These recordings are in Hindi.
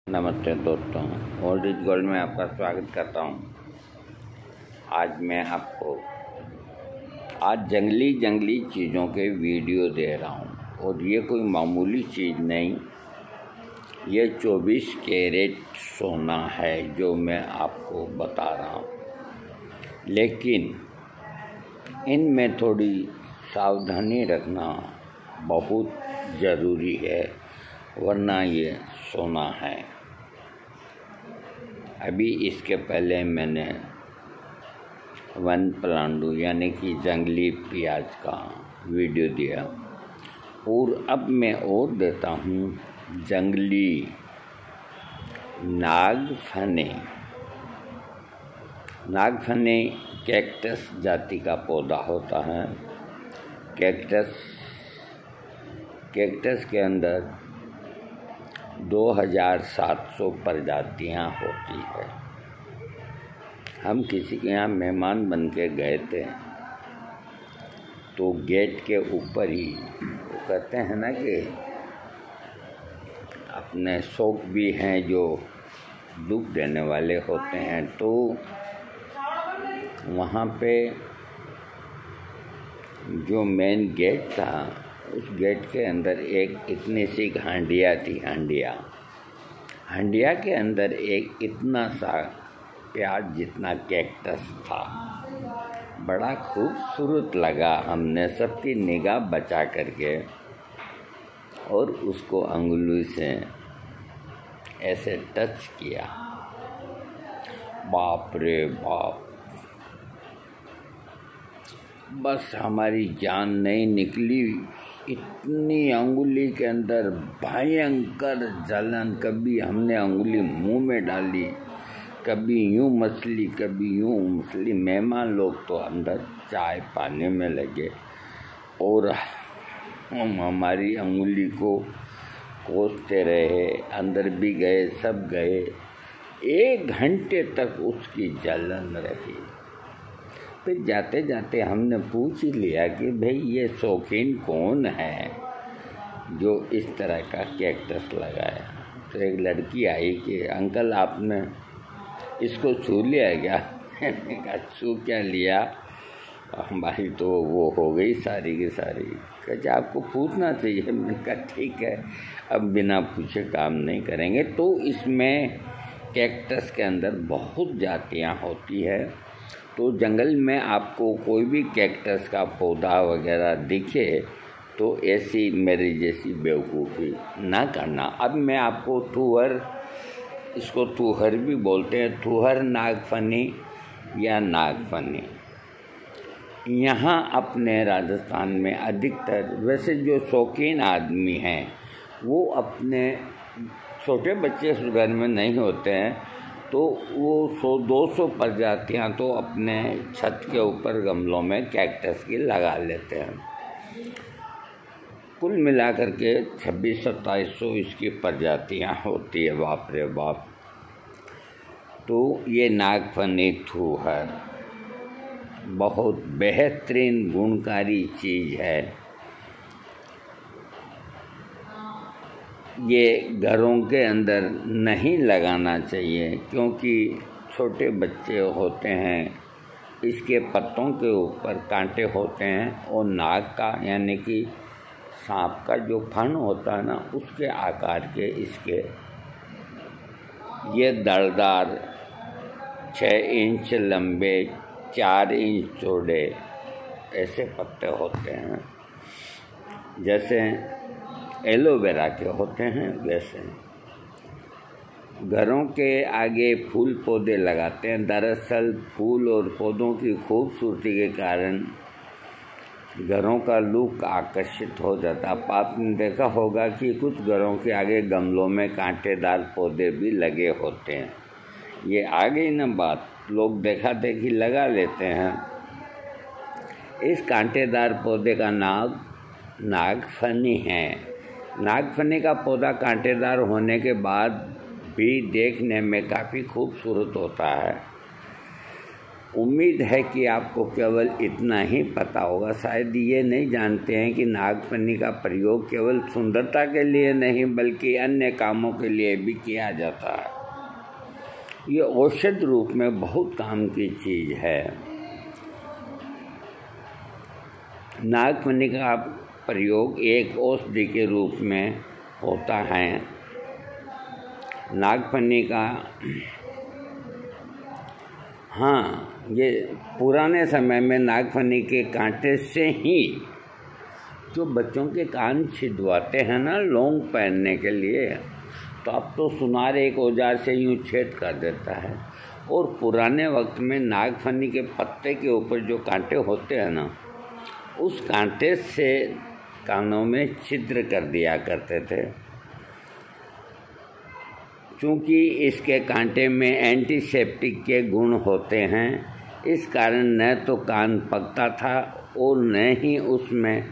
नमस्ते दोस्तों, ओल्ड इज गोल्ड में आपका स्वागत करता हूँ। आज जंगली चीज़ों के वीडियो दे रहा हूँ और ये कोई मामूली चीज़ नहीं, ये 24 कैरेट सोना है जो मैं आपको बता रहा हूँ। लेकिन इनमें थोड़ी सावधानी रखना बहुत ज़रूरी है, वरना ये सोना है। अभी इसके पहले मैंने वन पलांडू यानी कि जंगली प्याज का वीडियो दिया और अब मैं और देता हूँ जंगली नागफनी। नागफनी कैक्टस जाति का पौधा होता है। कैक्टस के अंदर 2700 प्रजातियां होती है। हम किसी के यहाँ मेहमान बन के गए थे तो गेट के ऊपर ही वो कहते हैं ना कि अपने शौक भी हैं जो दुख देने वाले होते हैं, तो वहाँ पे जो मेन गेट था उस गेट के अंदर एक इतनी सी हांडिया थी। हांडिया के अंदर एक इतना सा प्याज जितना कैक्टस था। बड़ा खूबसूरत लगा। हमने सबकी निगाह बचा करके और उसको अंगुली से ऐसे टच किया। बाप रे बाप, बस हमारी जान नहीं निकली। इतनी अंगुली के अंदर भयंकर जलन। कभी हमने अंगुली मुंह में डाली, कभी यूं मछली, कभी यूं मछली। मेहमान लोग तो अंदर चाय पाने में लगे और हम हमारी अंगुली को कोसते रहे। अंदर भी गए, सब गए। 1 घंटे तक उसकी जलन रही। फिर जाते जाते हमने पूछ ही लिया कि भाई ये शौकीन कौन है जो इस तरह का कैक्टस लगाया। तो एक लड़की आई कि अंकल आपने इसको छू लिया क्या? मैंने कहा छू क्या लिया, हमारी तो वो हो गई सारी की सारी। कहते आपको पूछना चाहिए। मैंने कहा ठीक है, अब बिना पूछे काम नहीं करेंगे। तो इसमें कैक्टस के अंदर बहुत जातियाँ होती है। तो जंगल में आपको कोई भी कैक्टस का पौधा वगैरह दिखे तो ऐसी मेरी जैसी बेवकूफ़ी ना करना। अब मैं आपको इसको तुहर भी बोलते हैं, तुहर नागफनी या नागफनी। यहाँ अपने राजस्थान में अधिकतर वैसे जो शौकीन आदमी हैं वो अपने छोटे बच्चे घर में नहीं होते हैं तो वो 100-200 प्रजातियाँ तो अपने छत के ऊपर गमलों में कैक्टस की लगा लेते हैं। कुल मिलाकर के 2600-2700 इसकी प्रजातियाँ होती है। बाप रे बाप। तो ये नागफनी है, बहुत बेहतरीन गुणकारी चीज़ है। ये घरों के अंदर नहीं लगाना चाहिए क्योंकि छोटे बच्चे होते हैं। इसके पत्तों के ऊपर कांटे होते हैं और नाग का यानी कि सांप का जो फन होता है ना उसके आकार के इसके ये दरदार 6 इंच लंबे 4 इंच चौड़े ऐसे पत्ते होते हैं, जैसे एलोवेरा के होते हैं वैसे। घरों के आगे फूल पौधे लगाते हैं। दरअसल फूल और पौधों की खूबसूरती के कारण घरों का लुक आकर्षित हो जाता। आपने देखा होगा कि कुछ घरों के आगे गमलों में कांटेदार पौधे भी लगे होते हैं। ये आ गई ना बात, लोग देखा देखी लगा लेते हैं। इस कांटेदार पौधे का नाम नागफनी है। नागफनी का पौधा कांटेदार होने के बाद भी देखने में काफ़ी खूबसूरत होता है। उम्मीद है कि आपको केवल इतना ही पता होगा। शायद ये नहीं जानते हैं कि नागफनी का प्रयोग केवल सुंदरता के लिए नहीं बल्कि अन्य कामों के लिए भी किया जाता है। ये औषध रूप में बहुत काम की चीज़ है। नागफनी का प्रयोग एक औषधि के रूप में होता है। नागफनी का ये पुराने समय में नागफनी के कांटे से ही जो बच्चों के कान छिदवाते हैं ना लौंग पहनने के लिए, तो अब तो सुनार एक औजार से यूँ छेद कर देता है। और पुराने वक्त में नागफनी के पत्ते के ऊपर जो कांटे होते हैं ना, उस कांटे से कानों में छिद्र कर दिया करते थे। चूँकि इसके कांटे में एंटीसेप्टिक के गुण होते हैं, इस कारण न तो कान पकता था और न ही उसमें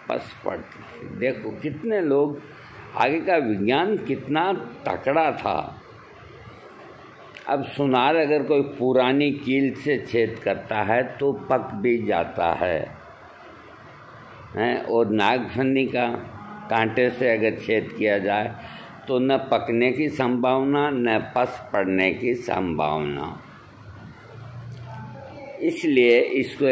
पस पड़ती थी। देखो कितने लोग, आगे का विज्ञान कितना तकड़ा था। अब सुनार अगर कोई पुरानी कील से छेद करता है तो पक भी जाता है, और नागफनी का कांटे से अगर छेद किया जाए तो न पकने की संभावना न पस पड़ने की संभावना। इसलिए इसको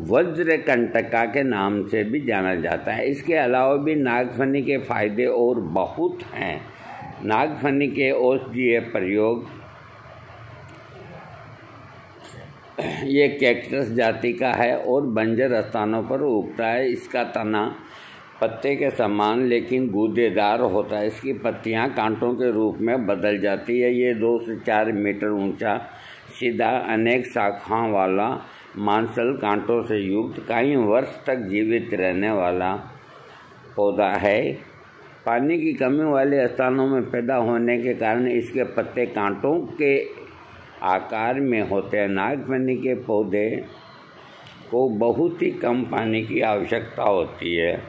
वज्रकंटका के नाम से भी जाना जाता है। इसके अलावा भी नागफनी के फायदे और बहुत हैं। नागफनी के औषधीय प्रयोग, ये कैक्टस जाति का है और बंजर स्थानों पर उगता है। इसका तना पत्ते के समान लेकिन गूदेदार होता है। इसकी पत्तियां कांटों के रूप में बदल जाती है। ये 2 से 4 मीटर ऊंचा, सीधा, अनेक शाखाओं वाला, मांसल कांटों से युक्त, कई वर्ष तक जीवित रहने वाला पौधा है। पानी की कमी वाले स्थानों में पैदा होने के कारण इसके पत्ते कांटों के आकार में होते हैं। नागफनी के पौधे को बहुत ही कम पानी की आवश्यकता होती है।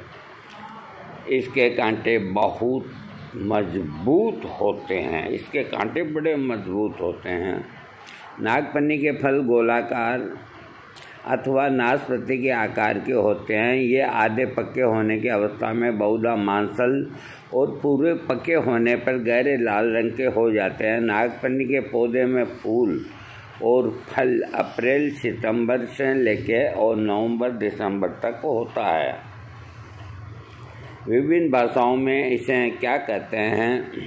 इसके कांटे बहुत मजबूत होते हैं। इसके कांटे बड़े मजबूत होते हैं। नागफनी के फल गोलाकार अथवा नाशपाती के आकार के होते हैं। ये आधे पके होने की अवस्था में बहुधा मांसल और पूरे पके होने पर गहरे लाल रंग के हो जाते हैं। नागफनी के पौधे में फूल और फल अप्रैल सितंबर से लेकर और नवंबर दिसंबर तक होता है। विभिन्न भाषाओं में इसे क्या कहते हैं,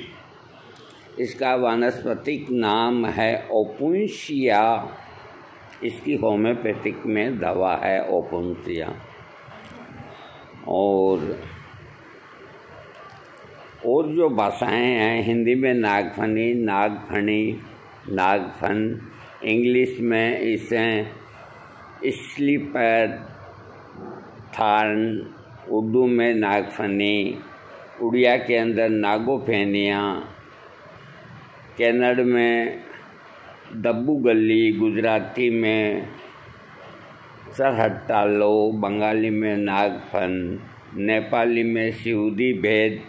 इसका वानस्पतिक नाम है ओपुंसिया। इसकी होम्योपैथिक में दवा है ओपुंसिया। और जो भाषाएं हैं, हिंदी में नागफनी, नागफणी, नागफन, इंग्लिश में इसे स्लीपर थार्न, उर्दू में नागफनी, उड़िया के अंदर नागोफेनिया, कन्नड़ में दब्बू गली, गुजराती में सरहट्टालो, बंगाली में नागफन, नेपाली में सिउदी भेद,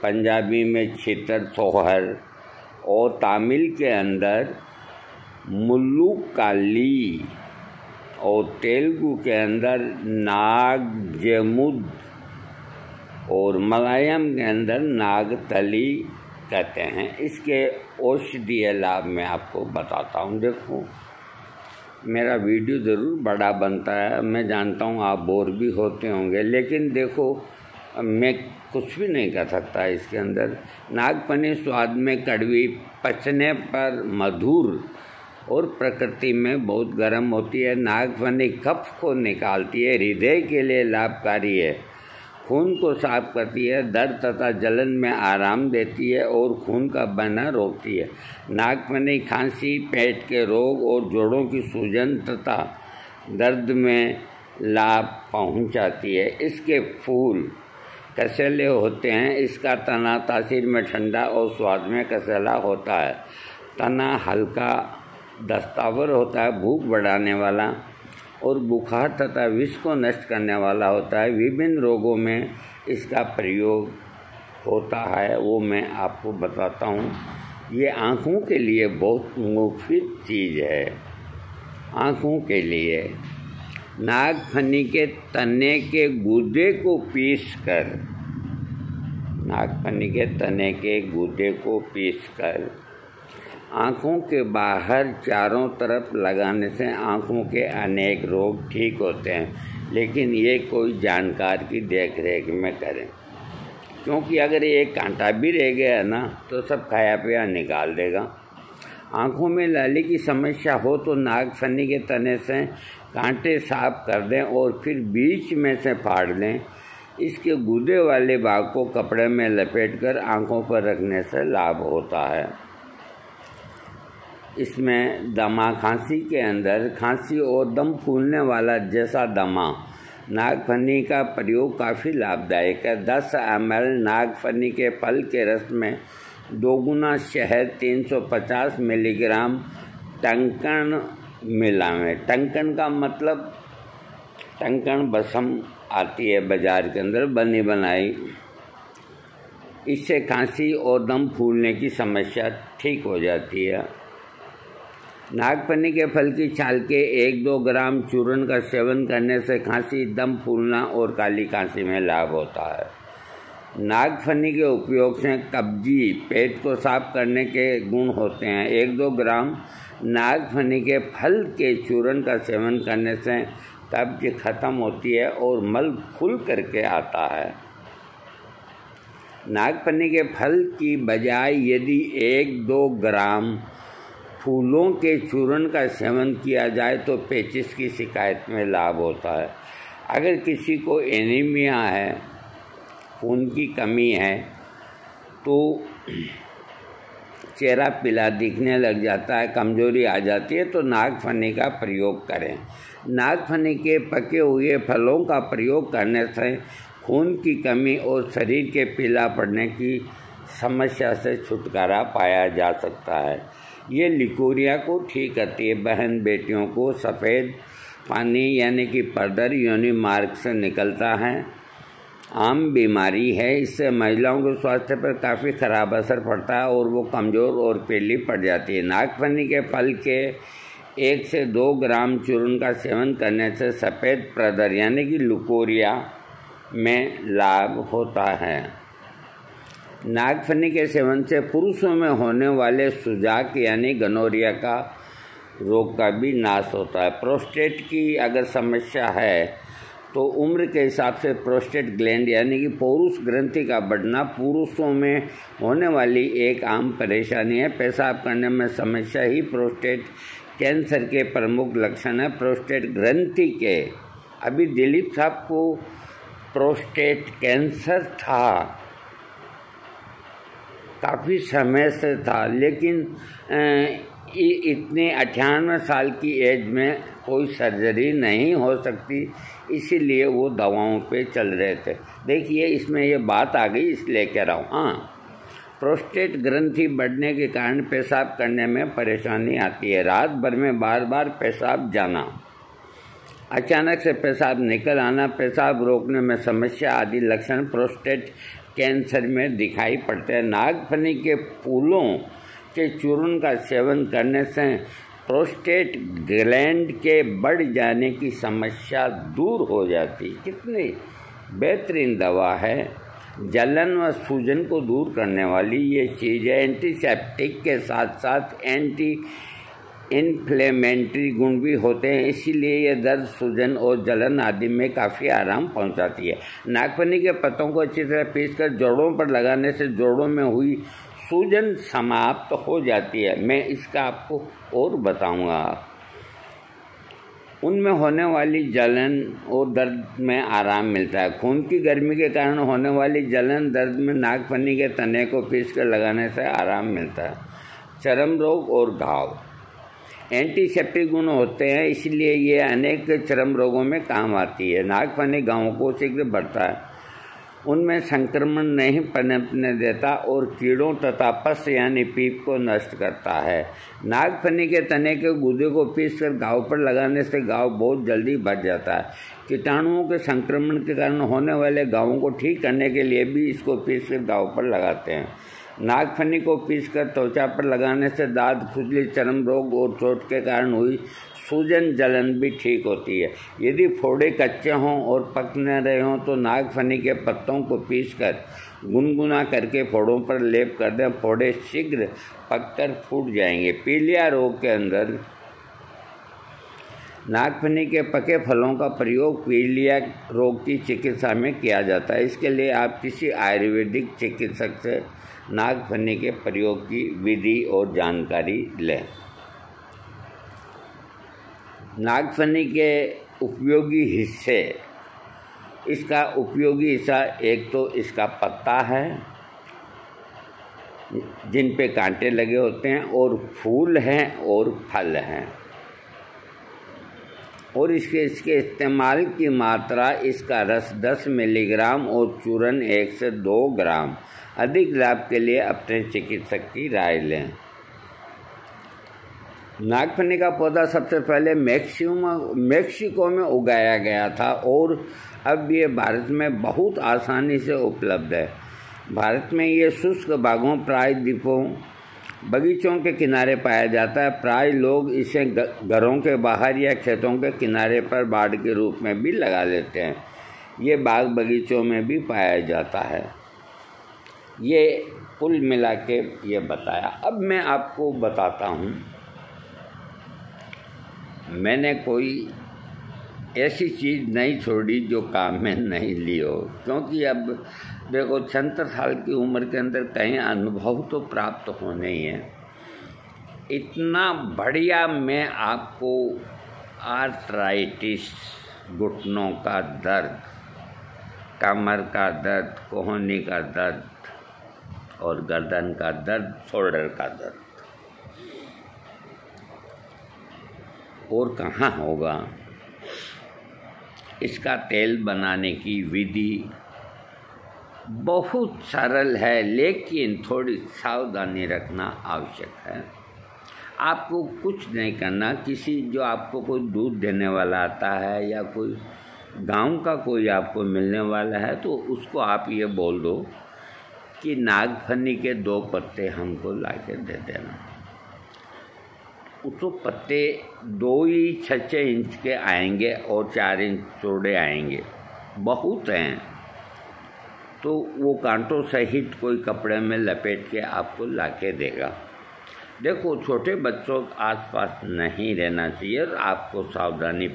पंजाबी में छितर सोहर और तमिल के अंदर मुल्लुकाली और तेलुगु के अंदर नागजेमुद और मलयालम के अंदर नागतली कहते हैं। इसके औषधीय लाभ मैं आपको बताता हूँ। देखो मेरा वीडियो ज़रूर बड़ा बनता है, मैं जानता हूँ आप बोर भी होते होंगे, लेकिन देखो मैं कुछ भी नहीं कर सकता इसके अंदर। नागफनी स्वाद में कड़वी, पचने पर मधुर और प्रकृति में बहुत गर्म होती है। नागफनी कफ को निकालती है, हृदय के लिए लाभकारी है, खून को साफ करती है, दर्द तथा जलन में आराम देती है और खून का बहना रोकती है। नागफनी खांसी, पेट के रोग और जोड़ों की सूजन तथा दर्द में लाभ पहुंचाती है। इसके फूल कसेले होते हैं। इसका तना तासीर में ठंडा और स्वाद में कसेला होता है। तना हल्का दस्तावर होता है, भूख बढ़ाने वाला और बुखार तथा विष को नष्ट करने वाला होता है। विभिन्न रोगों में इसका प्रयोग होता है, वो मैं आपको बताता हूँ। ये आँखों के लिए बहुत मुफीद चीज़ है। आँखों के लिए नागफनी के तने के गूदे को पीसकर, नागफनी के तने के गूदे को पीसकर आँखों के बाहर चारों तरफ लगाने से आँखों के अनेक रोग ठीक होते हैं, लेकिन ये कोई जानकार की देख रेख में करें, क्योंकि अगर एक कांटा भी रह गया ना तो सब खाया पिया निकाल देगा। आँखों में लाली की समस्या हो तो नागफनी के तने से कांटे साफ कर दें और फिर बीच में से फाड़ लें। इसके गूदे वाले भाग को कपड़े में लपेटकर आँखों पर रखने से लाभ होता है। इसमें दमा, खांसी के अंदर खांसी और दम फूलने वाला जैसा दमा, नागफनी का प्रयोग काफ़ी लाभदायक है। 10 ml नागफनी के फल के रस में 2 गुना शहद, 350 मिलीग्राम टंकण मिलावें। टंकण का मतलब टंकण बसम आती है बाज़ार के अंदर बनी बनाई। इससे खांसी और दम फूलने की समस्या ठीक हो जाती है। नागफनी के फल की छाल के 1-2 ग्राम चूर्ण का सेवन करने से खांसी, दम फूलना और काली खांसी में लाभ होता है। नागफनी के उपयोग से कब्जी, पेट को साफ करने के गुण होते हैं। 1-2 ग्राम नागफनी के फल के चूर्ण का सेवन करने से कब्ज खत्म होती है और मल खुल करके आता है। नागफनी के फल की बजाय यदि 1-2 ग्राम फूलों के चूर्ण का सेवन किया जाए तो पेचिश की शिकायत में लाभ होता है। अगर किसी को एनीमिया है, खून की कमी है, तो चेहरा पीला दिखने लग जाता है, कमजोरी आ जाती है, तो नागफनी का प्रयोग करें। नागफनी के पके हुए फलों का प्रयोग करने से खून की कमी और शरीर के पीला पड़ने की समस्या से छुटकारा पाया जा सकता है। ये लिकोरिया को ठीक करती है। बहन बेटियों को सफ़ेद पानी यानी कि पर्दर योनि मार्ग से निकलता है, आम बीमारी है। इससे महिलाओं के स्वास्थ्य पर काफ़ी ख़राब असर पड़ता है और वो कमज़ोर और पीली पड़ जाती है। नागफनी के फल के 1 से 2 ग्राम चूर्ण का सेवन करने से सफ़ेद पर्दर यानी कि लिकोरिया में लाभ होता है। नागफनी के सेवन से पुरुषों में होने वाले सुजाक यानी गनोरिया का रोग का भी नाश होता है। प्रोस्टेट की अगर समस्या है तो उम्र के हिसाब से प्रोस्टेट ग्लैंड यानी कि पौरुष ग्रंथि का बढ़ना पुरुषों में होने वाली एक आम परेशानी है। पेशाब करने में समस्या ही प्रोस्टेट कैंसर के प्रमुख लक्षण है। प्रोस्टेट ग्रंथि के, अभी दिलीप साहब को प्रोस्टेट कैंसर था, काफ़ी समय से था, लेकिन इतने 98 साल की एज में कोई सर्जरी नहीं हो सकती, इसीलिए वो दवाओं पे चल रहे थे। देखिए इसमें ये बात आ गई इसलिए कह रहा हूँ। हाँ, प्रोस्टेट ग्रंथि बढ़ने के कारण पेशाब करने में परेशानी आती है। रात भर में बार बार पेशाब जाना, अचानक से पेशाब निकल आना, पेशाब रोकने में समस्या आदि लक्षण प्रोस्टेट कैंसर में दिखाई पड़ते हैं। नागफनी के फूलों के चूर्ण का सेवन करने से प्रोस्टेट ग्लैंड के बढ़ जाने की समस्या दूर हो जाती। कितनी बेहतरीन दवा है। जलन व सूजन को दूर करने वाली ये चीज़ है। एंटीसेप्टिक के साथ साथ एंटी इन्फ्लेमेटरी गुण भी होते हैं, इसीलिए ये दर्द, सूजन और जलन आदि में काफ़ी आराम पहुंचाती है। नागफनी के पत्तों को अच्छी तरह पीसकर जोड़ों पर लगाने से जोड़ों में हुई सूजन समाप्त हो जाती है। मैं इसका आपको और बताऊंगा। उनमें होने वाली जलन और दर्द में आराम मिलता है। खून की गर्मी के कारण होने वाली जलन दर्द में नागफनी के तने को पीसकर लगाने से आराम मिलता है। चर्म रोग और घाव, एंटीसेप्टिक गुण होते हैं, इसलिए ये अनेक चर्म रोगों में काम आती है। नागफनी घावों को शीघ्र बढ़ता है, उनमें संक्रमण नहीं पनपने देता और कीड़ों तथा पस यानी पीप को नष्ट करता है। नागफनी के तने के गूदे को पीसकर घाव पर लगाने से घाव बहुत जल्दी भर जाता है। कीटाणुओं के संक्रमण के कारण होने वाले घावों को ठीक करने के लिए भी इसको पीसकर घाव पर लगाते हैं। नागफनी को पीसकर त्वचा पर लगाने से दाद, खुजली, चर्म रोग और चोट के कारण हुई सूजन, जलन भी ठीक होती है। यदि फोड़े कच्चे हों और पक न रहे हों तो नागफनी के पत्तों को पीसकर गुनगुना करके फोड़ों पर लेप कर दें। फोड़े शीघ्र पककर फूट जाएंगे। पीलिया रोग के अंदर नागफनी के पके फलों का प्रयोग पीलिया रोग की चिकित्सा में किया जाता है। इसके लिए आप किसी आयुर्वेदिक चिकित्सक से नागफनी के प्रयोग की विधि और जानकारी लें। नागफनी के उपयोगी हिस्से, इसका उपयोगी हिस्सा एक तो इसका पत्ता है जिन पे कांटे लगे होते हैं, और फूल हैं और फल हैं। और इसके इस्तेमाल की मात्रा, इसका रस 10 मिलीग्राम और चूर्ण 1 से 2 ग्राम। अधिक लाभ के लिए अपने चिकित्सक की राय लें। नागफनी का पौधा सबसे पहले मेक्सिको में उगाया गया था और अब ये भारत में बहुत आसानी से उपलब्ध है। भारत में ये शुष्क भागों, प्राय द्वीपों, बगीचों के किनारे पाया जाता है। प्राय लोग इसे घरों के बाहर या खेतों के किनारे पर बाड़ के रूप में भी लगा लेते हैं। ये बाग बगीचों में भी पाया जाता है। ये कुल मिला के ये बताया। अब मैं आपको बताता हूँ, मैंने कोई ऐसी चीज़ नहीं छोड़ी जो काम में नहीं ली हो, क्योंकि अब देखो 76 साल की उम्र के अंदर कहीं अनुभव तो प्राप्त होने ही है। इतना बढ़िया मैं आपको आर्थराइटिस, घुटनों का दर्द, कमर का दर्द, कोहनी का दर्द और गर्दन का दर्द, शोल्डर का दर्द, और कहाँ होगा। इसका तेल बनाने की विधि बहुत सरल है, लेकिन थोड़ी सावधानी रखना आवश्यक है। आपको कुछ नहीं करना, किसी जो आपको कोई दूध देने वाला आता है या कोई गांव का कोई आपको मिलने वाला है, तो उसको आप ये बोल दो कि नागफनी के 2 पत्ते हमको लाके दे देना। तो पत्ते 2 ही 6 इंच के आएंगे और 4 इंच चौड़े आएंगे, बहुत हैं। तो वो कांटों सहित कोई कपड़े में लपेट के आपको लाके देगा। देखो, छोटे बच्चों आसपास नहीं रहना चाहिए और आपको सावधानी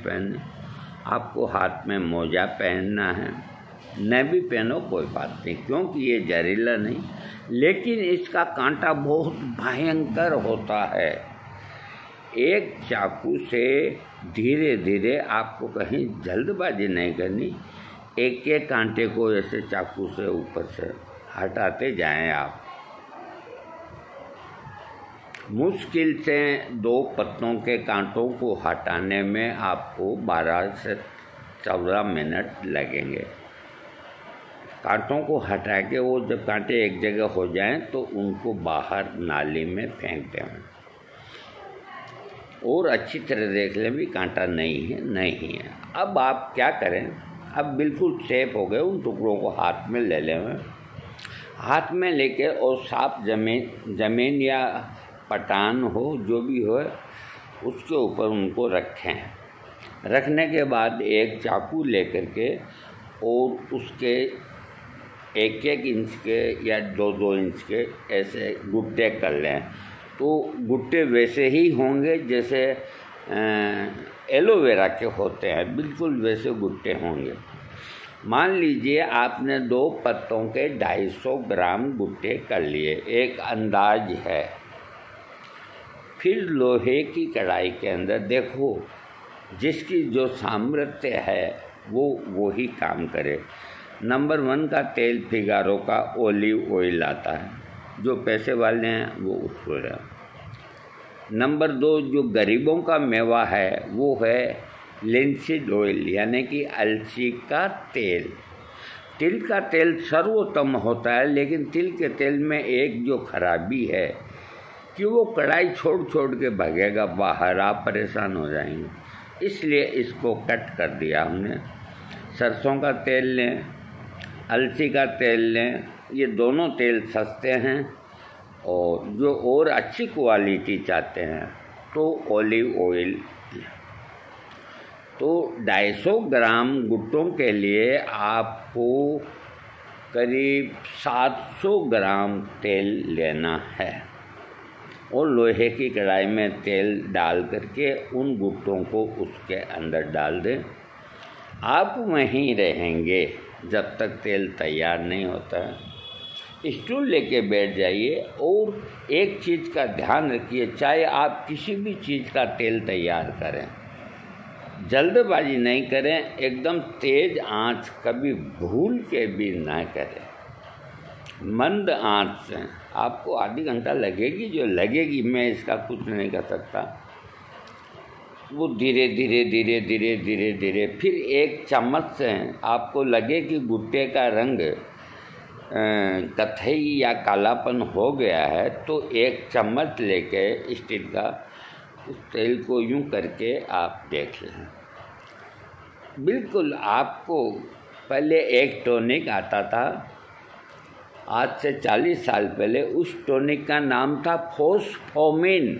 आपको हाथ में मोजा पहनना है। न भी पहनो कोई बात नहीं, क्योंकि ये जहरीला नहीं, लेकिन इसका कांटा बहुत भयंकर होता है। एक चाकू से धीरे धीरे, आपको कहीं जल्दबाजी नहीं करनी, एक एक कांटे को ऐसे चाकू से ऊपर से हटाते जाएं आप। मुश्किल से 2 पत्तों के कांटों को हटाने में आपको 12 से 14 मिनट लगेंगे। कांटों को हटा के वो जब कांटे एक जगह हो जाएं तो उनको बाहर नाली में फेंक दें और अच्छी तरह देख लें भी कांटा नहीं है। अब आप क्या करें, अब बिल्कुल सेफ हो गए। उन टुकड़ों को हाथ में ले लें, हाथ में लेके, और साफ ज़मीन या पटान हो, जो भी हो, उसके ऊपर उनको रखें। रखने के बाद एक चाकू लेकर के और उसके 1-1 इंच के या 2-2 इंच के ऐसे गुट्टे कर लें। तो गुट्टे वैसे ही होंगे जैसे एलोवेरा के होते हैं, बिल्कुल वैसे गुट्टे होंगे। मान लीजिए आपने 2 पत्तों के 250 ग्राम गुट्टे कर लिए, एक अंदाज है। फिर लोहे की कढ़ाई के अंदर, देखो जिसकी जो सामर्थ्य है वो ही काम करे। नंबर 1 का तेल फिगारो का ओलिव ऑयल आता है, जो पैसे वाले हैं वो उसको रहा। नंबर 2 जो गरीबों का मेवा है वो है लिंसीड ऑयल, यानी कि अलसी का तेल। तिल का तेल सर्वोत्तम होता है, लेकिन तिल के तेल में एक जो खराबी है कि वो कढ़ाई छोड़ के भागेगा बाहर, आप परेशान हो जाएंगे। इसलिए इसको कट कर दिया हमने। सरसों का तेल लें, अलसी का तेल लें, ये दोनों तेल सस्ते हैं, और जो और अच्छी क्वालिटी चाहते हैं तो ऑलिव ऑयल। तो 250 ग्राम गुट्टों के लिए आपको करीब 700 ग्राम तेल लेना है और लोहे की कढ़ाई में तेल डाल करके उन गुट्टों को उसके अंदर डाल दें। आप वहीं रहेंगे जब तक तेल तैयार नहीं होता है। स्टूल लेके बैठ जाइए और एक चीज़ का ध्यान रखिए, चाहे आप किसी भी चीज़ का तेल तैयार करें, जल्दबाजी नहीं करें, एकदम तेज़ आंच कभी भूल के भी ना करें। मंद आंच से आपको आधी घंटा लगेगी, जो लगेगी मैं इसका कुछ नहीं कर सकता। वो धीरे धीरे धीरे धीरे धीरे धीरे फिर एक चम्मच से आपको लगे कि गुट्टे का रंग कथई या कालापन हो गया है, तो एक चम्मच लेके स्टील का उस तेल को यूं करके आप देख लें। बिल्कुल आपको पहले एक टॉनिक आता था, आज से 40 साल पहले उस टॉनिक का नाम था फोस्फोमिन।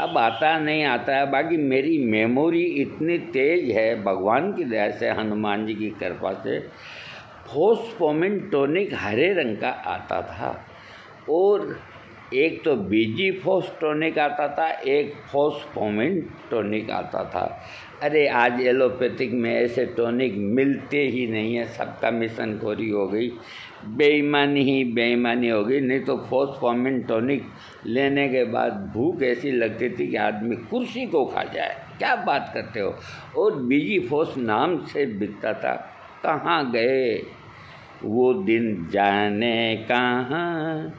अब आता नहीं आता है, बाकी मेरी मेमोरी इतनी तेज है भगवान की दया से, हनुमान जी की कृपा से। फोस्फोमिन टॉनिक हरे रंग का आता था और एक तो बीजी फोस टॉनिक आता था, एक फोस्फोमिन टॉनिक आता था। अरे आज एलोपैथिक में ऐसे टॉनिक मिलते ही नहीं है, सबका मिशनखोरी हो गई, बेईमानी ही बेईमानी हो गई। नहीं तो फोस्फोमिन टॉनिक लेने के बाद भूख ऐसी लगती थी कि आदमी कुर्सी को खा जाए। क्या बात करते हो। और बीजी फोस नाम से बिकता था। कहाँ गए वो दिन, जाने कहाँ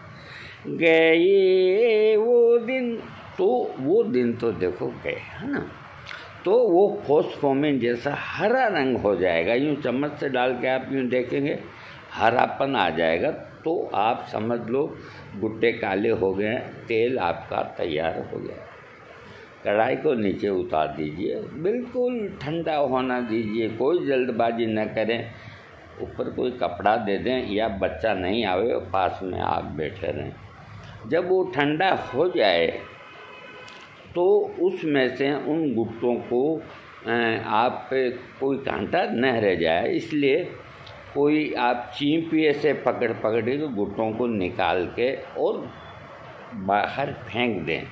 गए वो दिन। तो वो दिन तो देखो गए, है ना। तो वो फोस्फोमिन जैसा हरा रंग हो जाएगा, यूँ चम्मच से डाल के आप यूँ देखेंगे हरापन आ जाएगा, तो आप समझ लो गुट्टे काले हो गए, तेल आपका तैयार हो गया। कढ़ाई को नीचे उतार दीजिए, बिल्कुल ठंडा होना दीजिए, कोई जल्दबाजी न करें। ऊपर कोई कपड़ा दे दें या बच्चा नहीं आवे पास में, आप बैठे रहें। जब वो ठंडा हो जाए तो उसमें से उन गुट्टों को आप पे कोई कांटा न रह जाए, इसलिए कोई आप चींपिए से पकड़ के तो गुट्टों को निकाल के और बाहर फेंक दें।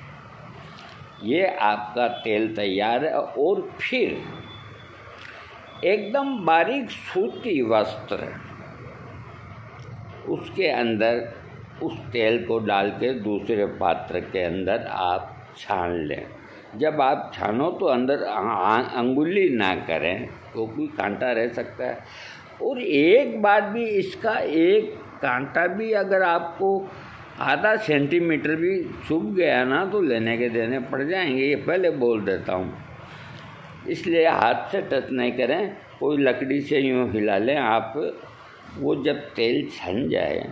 ये आपका तेल तैयार है। और फिर एकदम बारीक सूती वस्त्र, उसके अंदर उस तेल को डाल के दूसरे पात्र के अंदर आप छान लें। जब आप छानो तो अंदर अंगुली ना करें, क्योंकि कांटा रह सकता है। और एक बात भी, इसका एक कांटा भी अगर आपको आधा सेंटीमीटर भी चुभ गया ना, तो लेने के देने पड़ जाएंगे, ये पहले बोल देता हूँ। इसलिए हाथ से टच नहीं करें, कोई लकड़ी से यूँ हिला लें आप। वो जब तेल छन जाए,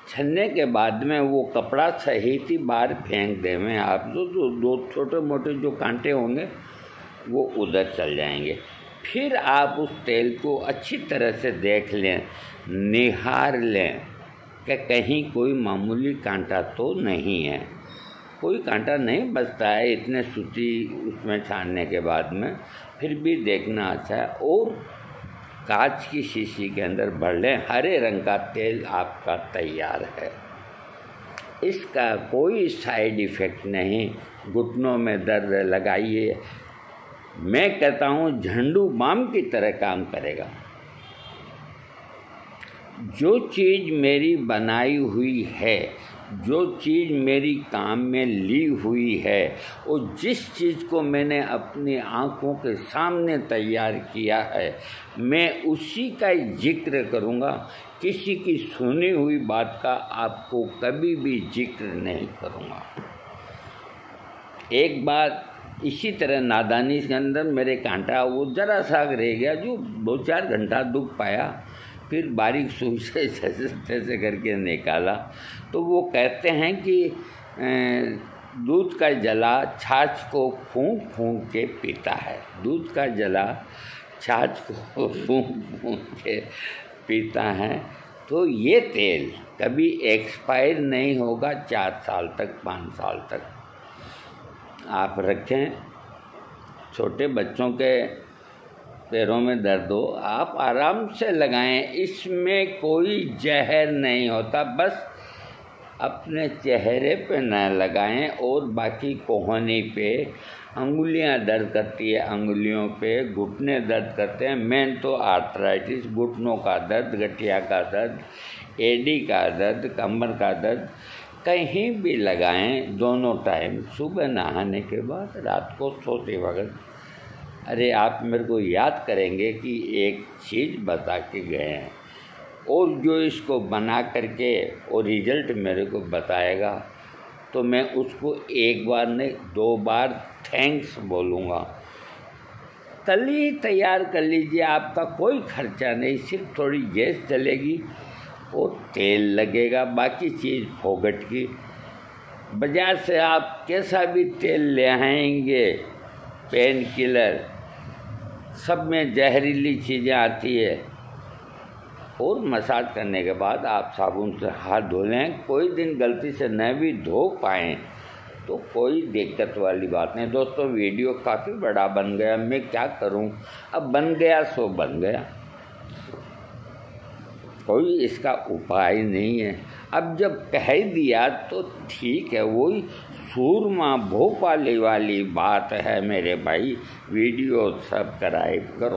छनने के बाद में वो कपड़ा सहित ही बाहर फेंक दें में आप, तो दो छोटे मोटे जो कांटे होंगे वो उधर चल जाएंगे। फिर आप उस तेल को अच्छी तरह से देख लें, निहार लें कि कहीं कोई मामूली कांटा तो नहीं है। कोई कांटा नहीं बचता है इतने सूती उसमें छानने के बाद में, फिर भी देखना अच्छा है। और कांच की शीशी के अंदर भर लें, हरे रंग का तेल आपका तैयार है। इसका कोई साइड इफ़ेक्ट नहीं, घुटनों में दर्द लगाइए, मैं कहता हूँ झंडू बाम की तरह काम करेगा। जो चीज़ मेरी बनाई हुई है, जो चीज़ मेरी काम में ली हुई है, और जिस चीज़ को मैंने अपनी आँखों के सामने तैयार किया है, मैं उसी का जिक्र करूँगा। किसी की सुनी हुई बात का आपको कभी भी जिक्र नहीं करूँगा। एक बात इसी तरह नादानी के अंदर मेरे कांटा वो ज़रा सा रह गया, जो 2-4 घंटा दुख पाया, फिर बारीक सुई से जैसे करके निकाला। तो वो कहते हैं कि दूध का जला छाछ को फूंक फूंक के पीता है। दूध का जला छाछ को फूंक फूंक के पीता है। तो ये तेल कभी एक्सपायर नहीं होगा 4 साल तक, 5 साल तक आप रखें। छोटे बच्चों के पैरों में दर्द हो, आप आराम से लगाएं, इसमें कोई जहर नहीं होता। बस अपने चेहरे पे न लगाएं और बाकी कोहनी पे, अंगुलियां दर्द करती है, अंगुलियों पे, घुटने दर्द करते हैं, मेन तो आर्थराइटिस, घुटनों का दर्द, गठिया का दर्द, एडी का दर्द, कमर का दर्द, कहीं भी लगाएं दोनों टाइम, सुबह नहाने के बाद, रात को सोते वक्त। अरे आप मेरे को याद करेंगे कि एक चीज़ बता के गए हैं, और जो इसको बना करके और रिज़ल्ट मेरे को बताएगा तो मैं उसको एक बार नहीं 2 बार थैंक्स बोलूँगा। तली तैयार कर लीजिए, आपका कोई खर्चा नहीं, सिर्फ थोड़ी गैस जलेगी और तेल लगेगा, बाकी चीज़ फोगट की। बाज़ार से आप कैसा भी तेल ले आएंगे, पेन किलर, सब में जहरीली चीज़ें आती है। और मसाज करने के बाद आप साबुन से हाथ धो लें। कोई दिन गलती से न भी धो पाएँ तो कोई दिक्कत वाली बात नहीं। दोस्तों वीडियो काफ़ी बड़ा बन गया, मैं क्या करूं, अब बन गया सो बन गया, कोई इसका उपाय नहीं है। अब जब कह दिया तो ठीक है, वही सूरमा भोपाली वाली बात है मेरे भाई। वीडियो सब्सक्राइब करो।